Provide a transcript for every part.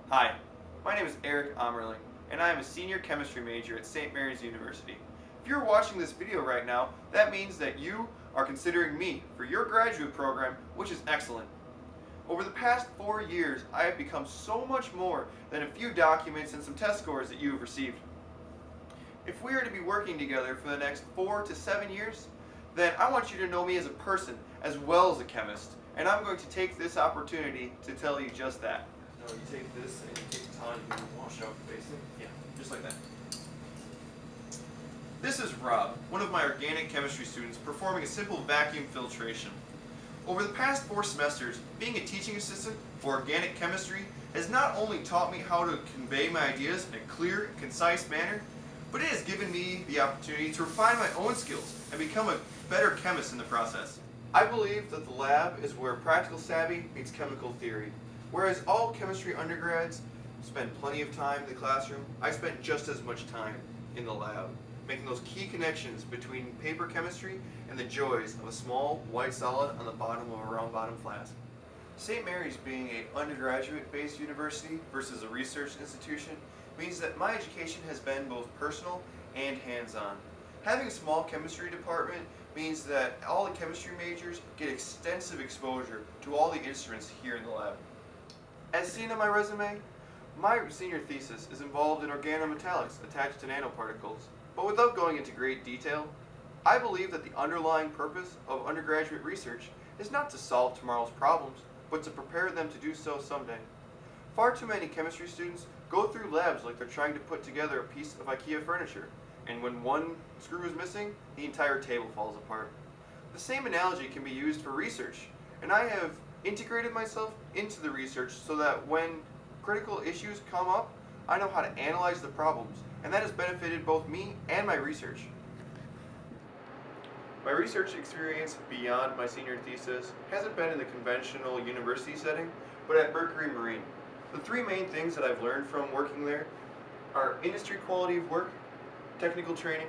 Hi, my name is Eric Amerling, and I am a senior chemistry major at St. Mary's University. If you're watching this video right now, that means that you are considering me for your graduate program, which is excellent. Over the past 4 years, I have become so much more than a few documents and some test scores that you have received. If we are to be working together for the next 4 to 7 years, then I want you to know me as a person as well as a chemist, and I'm going to take this opportunity to tell you just that. No, you take this and you take the towel and you wash out the basin. Yeah, just like that. This is Rob, one of my organic chemistry students, performing a simple vacuum filtration. Over the past 4 semesters, being a teaching assistant for organic chemistry has not only taught me how to convey my ideas in a clear, concise manner, but it has given me the opportunity to refine my own skills and become a better chemist in the process. I believe that the lab is where practical savvy meets chemical theory. Whereas all chemistry undergrads spend plenty of time in the classroom, I spent just as much time in the lab, making those key connections between paper chemistry and the joys of a small white solid on the bottom of a round bottom flask. St. Mary's being an undergraduate-based university versus a research institution means that my education has been both personal and hands-on. Having a small chemistry department means that all the chemistry majors get extensive exposure to all the instruments here in the lab. As seen on my resume, my senior thesis is involved in organometallics attached to nanoparticles. But without going into great detail, I believe that the underlying purpose of undergraduate research is not to solve tomorrow's problems, but to prepare them to do so someday. Far too many chemistry students go through labs like they're trying to put together a piece of IKEA furniture, and when one screw is missing, the entire table falls apart. The same analogy can be used for research, and I have integrated myself into the research so that when critical issues come up, I know how to analyze the problems, and that has benefited both me and my research. My research experience beyond my senior thesis hasn't been in the conventional university setting, but at Mercury Marine. The 3 main things that I've learned from working there are industry quality of work, technical training,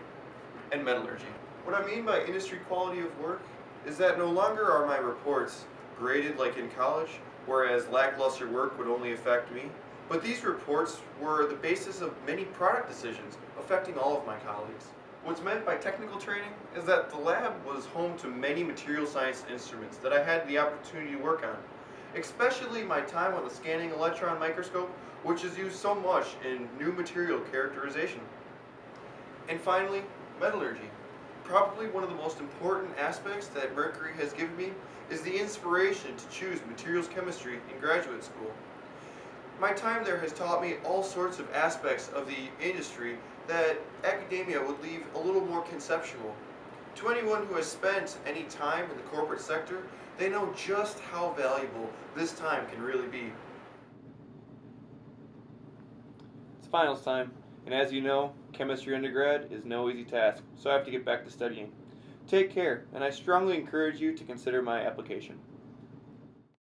and metallurgy. What I mean by industry quality of work is that no longer are my reports graded like in college, whereas lackluster work would only affect me, but these reports were the basis of many product decisions affecting all of my colleagues. What's meant by technical training is that the lab was home to many material science instruments that I had the opportunity to work on, especially my time on the scanning electron microscope, which is used so much in new material characterization. And finally, metallurgy. Probably one of the most important aspects that Mercury has given me is the inspiration to choose materials chemistry in graduate school. My time there has taught me all sorts of aspects of the industry that academia would leave a little more conceptual. To anyone who has spent any time in the corporate sector, they know just how valuable this time can really be. It's finals time, and as you know, chemistry undergrad is no easy task, so I have to get back to studying. Take care, and I strongly encourage you to consider my application.